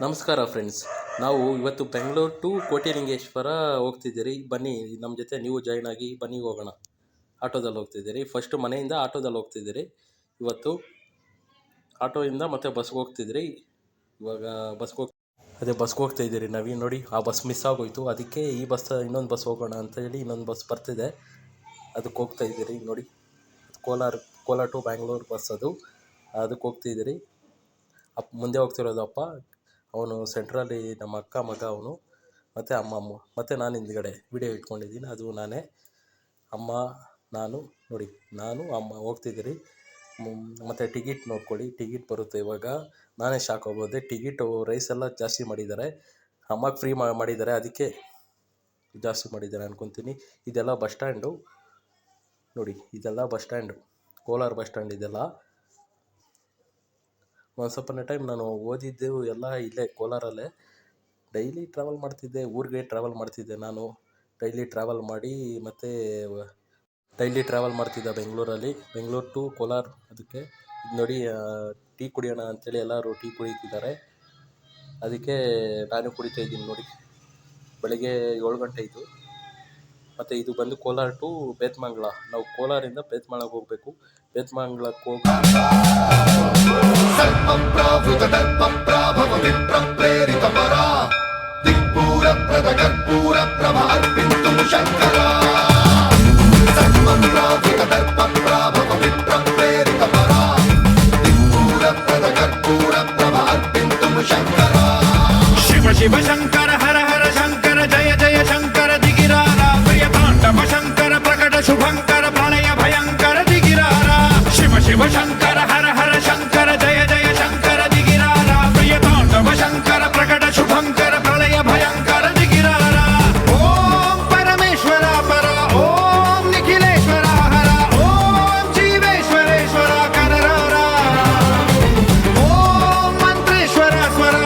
ನಮಸ್ಕಾರ ಫ್ರೆಂಡ್ಸ್. ನಾವು ಇವತ್ತು ಬೆಂಗಳೂರು ಟು ಕೋಟಿಲಿಂಗೇಶ್ವರ ಹೋಗ್ತಿದ್ದೀರಿ. ಬನ್ನಿ ನಮ್ಮ ಜೊತೆ ನೀವು ಜಾಯ್ನ್ ಆಗಿ ಬನ್ನಿ, ಹೋಗೋಣ. ಆಟೋದಲ್ಲಿ ಹೋಗ್ತಿದ್ದೀರಿ. ಫಸ್ಟು ಮನೆಯಿಂದ ಆಟೋದಲ್ಲಿ ಹೋಗ್ತಿದ್ದೀರಿ. ಇವತ್ತು ಆಟೋಯಿಂದ ಮತ್ತೆ ಬಸ್ಗೆ ಹೋಗ್ತಿದ್ದೀರಿ. ಇವಾಗ ಬಸ್ಗೆ ಹೋಗ್ತಾಯಿದ್ದೀರಿ. ನವೀನ್ ನೋಡಿ, ಆ ಬಸ್ ಮಿಸ್ ಆಗೋಯ್ತು. ಅದಕ್ಕೆ ಈ ಬಸ್ ಇನ್ನೊಂದು ಬಸ್ ಹೋಗೋಣ ಅಂತ ಹೇಳಿ ಇನ್ನೊಂದು ಬಸ್ ಬರ್ತಿದೆ, ಅದಕ್ಕೆ ಹೋಗ್ತಾಯಿದ್ದೀರಿ. ನೋಡಿ, ಕೋಲಾರ ಟು ಬ್ಯಾಂಗ್ಳೂರು ಬಸ್ ಅದಕ್ಕೆ ಹೋಗ್ತಿದ್ದೀರಿ. ಮುಂದೆ ಹೋಗ್ತಿರೋದು ಅಪ್ಪ, ಅವನು ಸೆಂಟ್ರಲ್ಲಿ ನಮ್ಮ ಅಕ್ಕ ಮಗ ಅವನು, ಮತ್ತು ಅಮ್ಮ ಮತ್ತು ನಾನು ಹಿಂದ್ಗಡೆ ವಿಡಿಯೋ ಇಟ್ಕೊಂಡಿದ್ದೀನಿ, ಅದು ನಾನೇ. ಅಮ್ಮ ನಾನು ನೋಡಿ, ನಾನು ಅಮ್ಮ ಹೋಗ್ತಿದ್ದೀರಿ. ಮತ್ತು ಟಿಕೆಟ್ ನೋಡ್ಕೊಳ್ಳಿ, ಟಿಕೆಟ್ ಬರುತ್ತೆ ಇವಾಗ. ನಾನೇ ಶಾಕ್ ಆಗೋದೆ, ಟಿಕೆಟು ರೈಸೆಲ್ಲ ಜಾಸ್ತಿ ಮಾಡಿದ್ದಾರೆ. ಅಮ್ಮಗೆ ಫ್ರೀ ಮಾಡಿದ್ದಾರೆ, ಅದಕ್ಕೆ ಜಾಸ್ತಿ ಮಾಡಿದ್ದಾರೆ ಅನ್ಕೊತೀನಿ. ಇದೆಲ್ಲ ಬಸ್ ಸ್ಟ್ಯಾಂಡು ನೋಡಿ, ಇದೆಲ್ಲ bus stand, Kolar bus stand ಇದೆಲ್ಲ. ಒಂದು ಸ್ವಲ್ಪ ಟೈಮ್ ನಾನು ಓದಿದ್ದೆವು ಎಲ್ಲ ಇಲ್ಲೇ ಕೋಲಾರಲ್ಲೇ. ಡೈಲಿ ಟ್ರಾವೆಲ್ ಮಾಡ್ತಿದ್ದೆ, ಊರಿಗೆ ಟ್ರಾವೆಲ್ ಮಾಡ್ತಿದ್ದೆ ನಾನು. ಡೈಲಿ ಟ್ರಾವೆಲ್ ಮಾಡ್ತಿದ್ದೆ ಬೆಂಗಳೂರು ಟು ಕೋಲಾರ. ಅದಕ್ಕೆ ಇದು ನೋಡಿ, ಟೀ ಕುಡಿಯೋಣ ಅಂಥೇಳಿ ಎಲ್ಲರೂ ಟೀ ಕುಡಿತಿದ್ದಾರೆ, ಅದಕ್ಕೆ ನಾನು ಕುಡಿತಾ ಇದ್ದೀನಿ ನೋಡಿ. ಬೆಳಗ್ಗೆ 7 ಗಂಟೆ ಇದು. ಮತ್ತು ಇದು ಬಂದು ಕೋಲಾರ ಟು ಬೇತ್ಮಂಗ್ಲ. ನಾವು ಕೋಲಾರಿಂದ ಬೇತ್ಮಂಗ್ಲಕ್ಕೆ ಹೋಗಬೇಕು. ಬೇತ್ಮಂಗ್ಲಕ್ಕೆ ಹೋಗಿ ಶಿವ ಶಂಕರ ಹರ ಹರ ಶಂಕರ ಜಯ ಜಯ ಶಂಕರ ದಿಗಿರಾರ ಪ್ರಿಯ ತಾಂಡವ ಶಂಕರ ಪ್ರಕಟ ಶುಭಂಕರ ಪ್ರಳಯ ಭಯಂಕರ ದಿಗಿರಾರ ಶಿವ ಶಿವ ಶಂಕರ